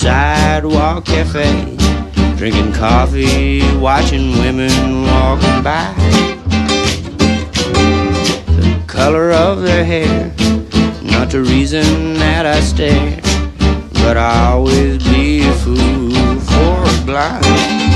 sidewalk cafe, drinking coffee, watching women walking by. The color of their hair, not the reason that I stare, but I always be a fool for a blind.